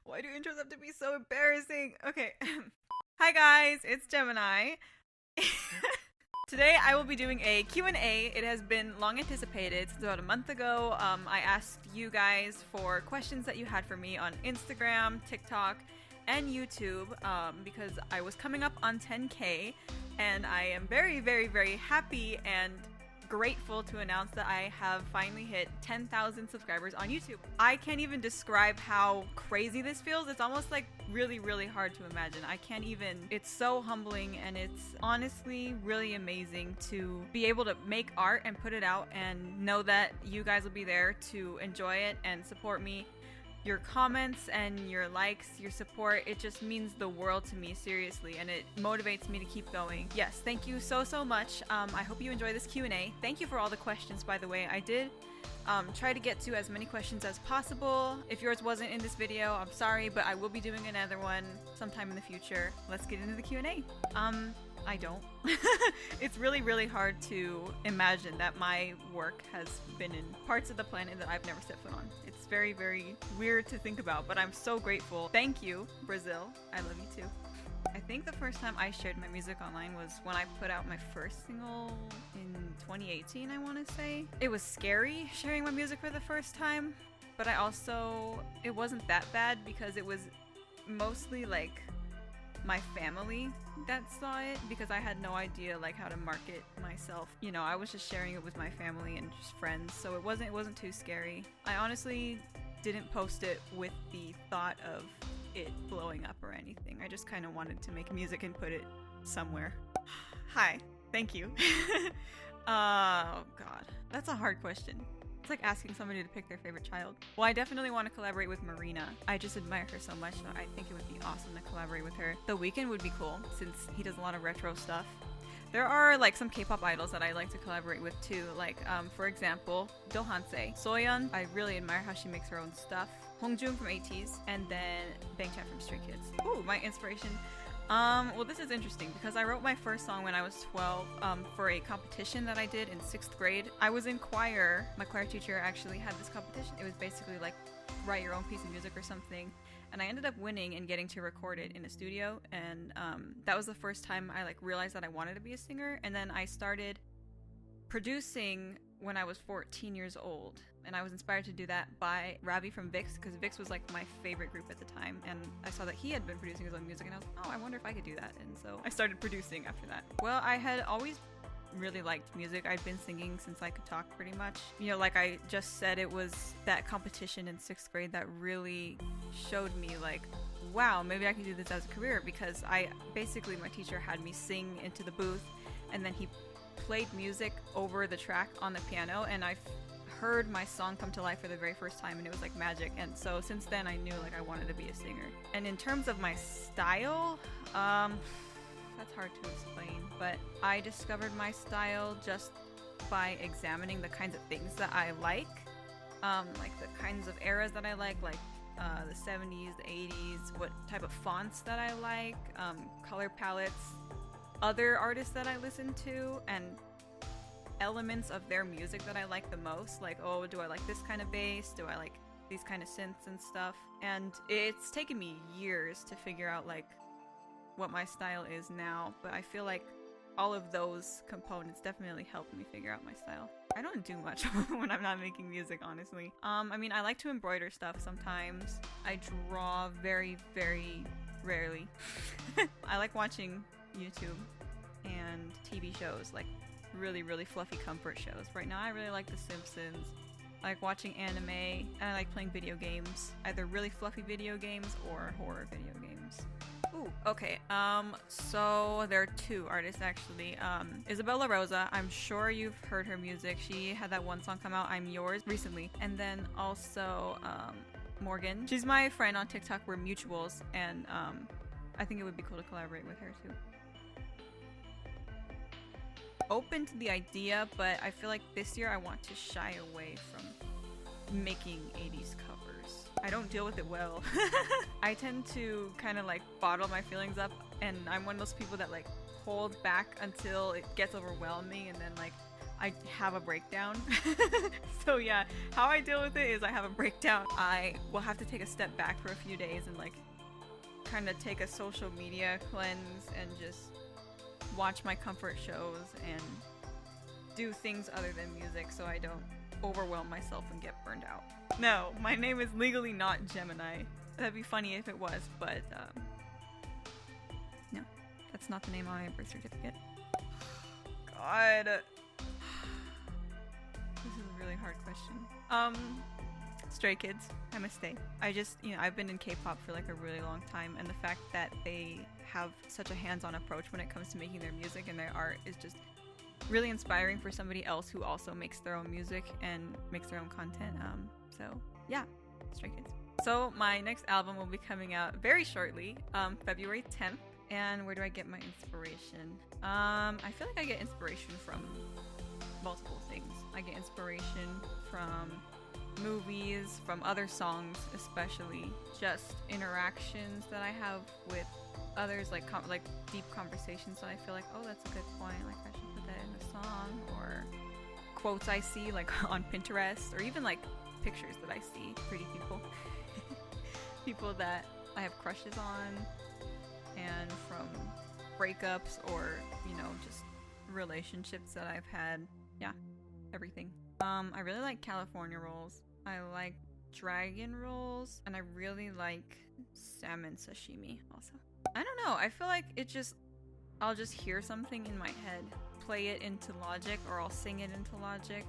Why do intros have to be so embarrassing? Okay. Hi guys, it's Gemini. Today I will be doing a Q&A. It has been long anticipated. Since about a month ago, I asked you guys for questions that you had for me on Instagram, TikTok, and YouTube because I was coming up on 10K, and I am very, very, very happy and grateful to announce that I have finally hit 10,000 subscribers on YouTube. I can't even describe how crazy this feels. It's almost like really, really hard to imagine. I can't even. It's so humbling, and it's honestly really amazing to be able to make art and put it out and know that you guys will be there to enjoy it and support me. Your comments and your likes, your support, it just means the world to me, seriously, and it motivates me to keep going. Yes, thank you so much. I hope you enjoy this Q&A. Thank you for all the questions, by the way. I did try to get to as many questions as possible. If yours wasn't in this video, I'm sorry, but I will be doing another one sometime in the future. Let's get into the Q&A. I don't. It's really, really hard to imagine that my work has been in parts of the planet that I've never set foot on. It's very, very weird to think about, but I'm so grateful. Thank you, Brazil. I love you too. I think the first time I shared my music online was when I put out my first single in 2018, I want to say. It was scary sharing my music for the first time, but it wasn't that bad because it was mostly like my family that saw it, because I had no idea like how to market myself. You know, I was just sharing it with my family and just friends, so it wasn't too scary. I honestly didn't post it with the thought of it blowing up or anything. I just kind of wanted to make music and put it somewhere. Hi, thank you. Oh god, that's a hard question. It's like asking somebody to pick their favorite child. Well, I definitely want to collaborate with Marina. I just admire her so much, so I think it would be awesome to collaborate with her. The Weeknd would be cool, since he does a lot of retro stuff. There are like some K-pop idols that I like to collaborate with too, like for example, Dohanse. Soyeon, I really admire how she makes her own stuff. Hongjoong from ATEEZ, and then Bangchan from Stray Kids. Ooh, my inspiration. Well, this is interesting because I wrote my first song when I was 12 for a competition that I did in 6th grade. I was in choir. My choir teacher actually had this competition. It was basically like write your own piece of music or something. And I ended up winning and getting to record it in a studio. And that was the first time I like realized that I wanted to be a singer. And then I started producing when I was 14 years old. And I was inspired to do that by Ravi from VIX, because VIX was like my favorite group at the time, and I saw that he had been producing his own music, and I was like, oh, I wonder if I could do that. And so I started producing after that. Well, I had always really liked music. I'd been singing since I could talk, pretty much. You know, like I just said, it was that competition in 6th grade that really showed me like, wow, maybe I could do this as a career, because my teacher had me sing into the booth, and then he played music over the track on the piano, and I heard my song come to life for the very first time, and it was like magic. And so since then I knew like I wanted to be a singer. And in terms of my style, that's hard to explain, but I discovered my style just by examining the kinds of things that I like the kinds of eras that I like the 70s, the 80s, what type of fonts that I like, color palettes, other artists that I listen to, and elements of their music that I like the most. Like, oh, do I like this kind of bass? Do I like these kind of synths and stuff? And it's taken me years to figure out like what my style is now, but I feel like all of those components definitely helped me figure out my style. I don't do much when I'm not making music, honestly. I mean, I like to embroider stuff sometimes. I draw very, very rarely. I like watching YouTube and TV shows, like really, really fluffy comfort shows. Right now I really like The Simpsons. I like watching anime, and I like playing video games, either really fluffy video games or horror video games. Ooh, okay, so there are two artists actually. Isabella Rosa, I'm sure you've heard her music. She had that one song come out, I'm Yours, recently. And then also Morgan. She's my friend on TikTok, we're mutuals, and I think it would be cool to collaborate with her too. Open to the idea, but I feel like this year I want to shy away from making 80s covers. I don't deal with it well. I tend to kind of like bottle my feelings up, and I'm one of those people that like hold back until it gets overwhelming, and then like I have a breakdown. So yeah, how I deal with it is I have a breakdown. I will have to take a step back for a few days and like kind of take a social media cleanse and just watch my comfort shows and do things other than music so I don't overwhelm myself and get burned out. No, my name is legally not Gemini. That'd be funny if it was, but no, that's not the name on my birth certificate. God. This is a really hard question. Stray Kids, I must stay. I just, I've been in K-pop for like a really long time, and the fact that they have such a hands-on approach when it comes to making their music and their art is just really inspiring for somebody else who also makes their own music and makes their own content. So yeah, Stray Kids. So my next album will be coming out very shortly, February 10th. And where do I get my inspiration? I feel like I get inspiration from multiple things. I get inspiration from movies, from other songs, especially just interactions that I have with others, like deep conversations that I feel like, oh, that's a good point, like I should put that in a song, or quotes I see like on Pinterest, or even like pictures that I see, pretty people, people that I have crushes on, and from breakups or, just relationships that I've had. Yeah, everything. I really like California rolls. I like dragon rolls, and I really like salmon sashimi also. I don't know, I feel like I'll just hear something in my head, play it into Logic, or I'll sing it into Logic.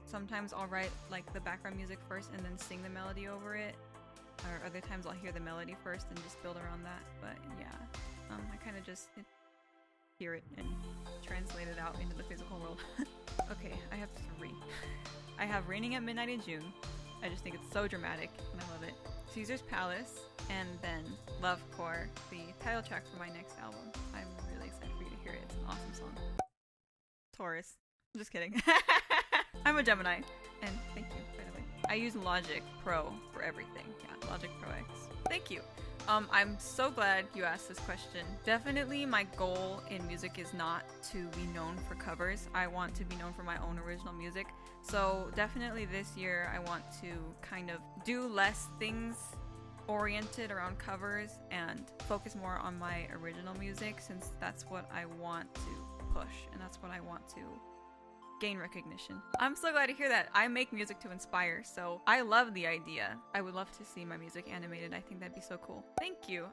Sometimes I'll write like the background music first and then sing the melody over it. Or other times I'll hear the melody first and just build around that. But yeah, I kind of just hear it and translate it out into the physical world. Okay, I have 3. I have Raining at Midnight in June. I just think it's so dramatic and I love it. Caesar's Palace, and then Love Core, the title track for my next album. I'm really excited for you to hear it. It's an awesome song. Taurus. I'm just kidding. I'm a Gemini. And thank you, by the way. I use Logic Pro for everything. Yeah, Logic Pro X. Thank you. I'm so glad you asked this question. Definitely my goal in music is not to be known for covers. I want to be known for my own original music. So definitely this year I want to kind of do less things oriented around covers and focus more on my original music, since that's what I want to push and that's what I want to gain recognition. I'm so glad to hear that. I make music to inspire, so I love the idea. I would love to see my music animated. I think that'd be so cool. Thank you.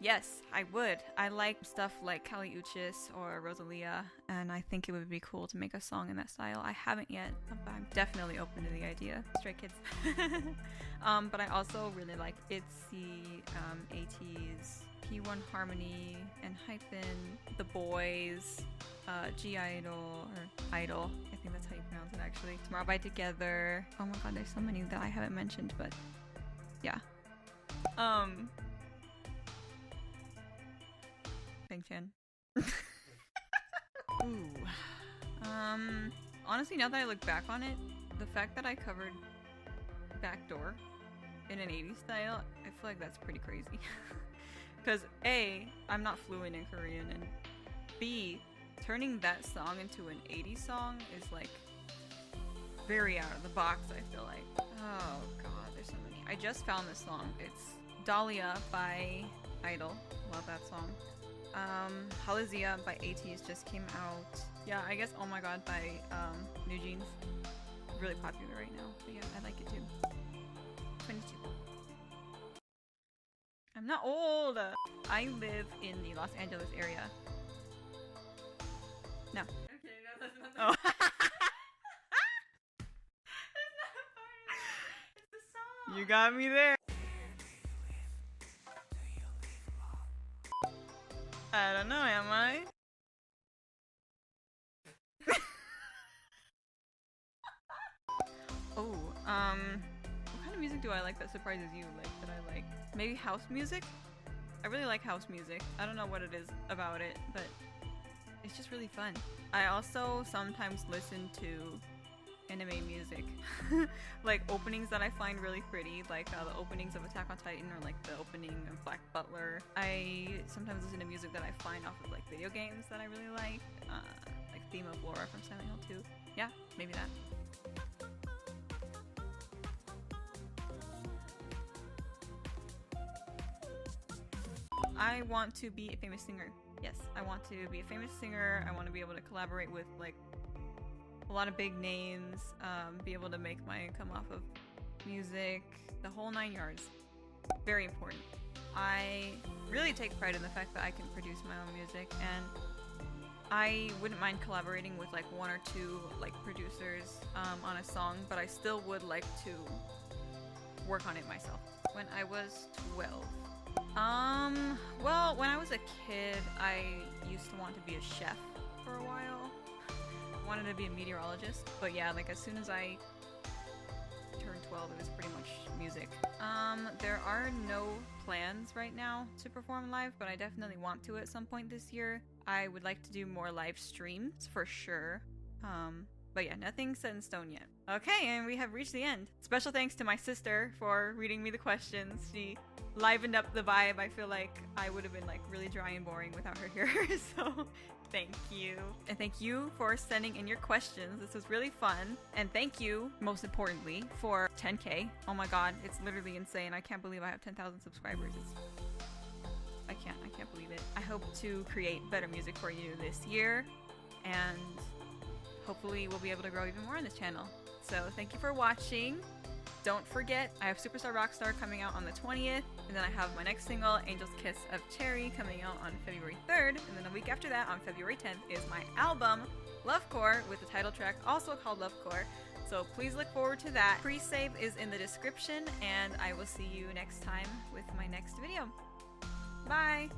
Yes, I would. I like stuff like Kali Uchis or Rosalia, and I think it would be cool to make a song in that style. I haven't yet, but I'm definitely open to the idea. Stray Kids. But I also really like ITZY, ATEEZ, P1 Harmony, and Hyphen, The Boys, G-Idol, or Idol, I think that's how you pronounce it actually. Tomorrow by Together. Oh my god, there's so many that I haven't mentioned, but yeah. Bang Chan. Ooh. Honestly, now that I look back on it, the fact that I covered Backdoor in an 80s style, I feel like that's pretty crazy. Because A, I'm not fluent in Korean, and B, turning that song into an 80s song is like very out of the box, I feel like. Oh god, there's so many. I just found this song. It's Dahlia by Idol. Love that song. Halazia by ATEEZ just came out. Yeah, I guess Oh My God by New Jeans. Really popular right now. But yeah, I like it too. 22. I'm not old! I live in the Los Angeles area. No. Okay, no, that's not the Oh. That's not a part. It's the song. You got me there. I don't know, am I? Oh, what kind of music do I like that surprises you? Like, that I like? Maybe house music? I really like house music. I don't know what it is about it, but it's just really fun. I also sometimes listen to anime music. Like openings that I find really pretty, like the openings of Attack on Titan, or like the opening of Black Butler. I sometimes listen to music that I find off of like video games that I really like theme of Laura from Silent Hill 2. Yeah, maybe that. I want to be a famous singer. Yes, I want to be a famous singer. I want to be able to collaborate with like a lot of big names, be able to make my income off of music, the whole 9 yards. Very important. I really take pride in the fact that I can produce my own music, and I wouldn't mind collaborating with like 1 or 2 like producers on a song, but I still would like to work on it myself. When I was 12. Well, when I was a kid, I used to want to be a chef for a while. I wanted to be a meteorologist, but yeah, like as soon as I turned 12, it was pretty much music. There are no plans right now to perform live, but I definitely want to at some point this year. I would like to do more live streams for sure. But yeah, nothing's set in stone yet. Okay, and we have reached the end. Special thanks to my sister for reading me the questions. She livened up the vibe. I feel like I would have been like really dry and boring without her here, so thank you. And thank you for sending in your questions. This was really fun. And thank you, most importantly, for 10K. Oh my god, it's literally insane. I can't believe I have 10,000 subscribers. I can't believe it. I hope to create better music for you this year, and hopefully we'll be able to grow even more on this channel. So thank you for watching. Don't forget, I have Superstar Rockstar coming out on the 20th, and then I have my next single, Angel's Kiss of Cherry, coming out on February 3rd, and then a week after that, on February 10th, is my album, Lovecore, with the title track also called Lovecore. So please look forward to that. Pre-save is in the description, and I will see you next time with my next video. Bye!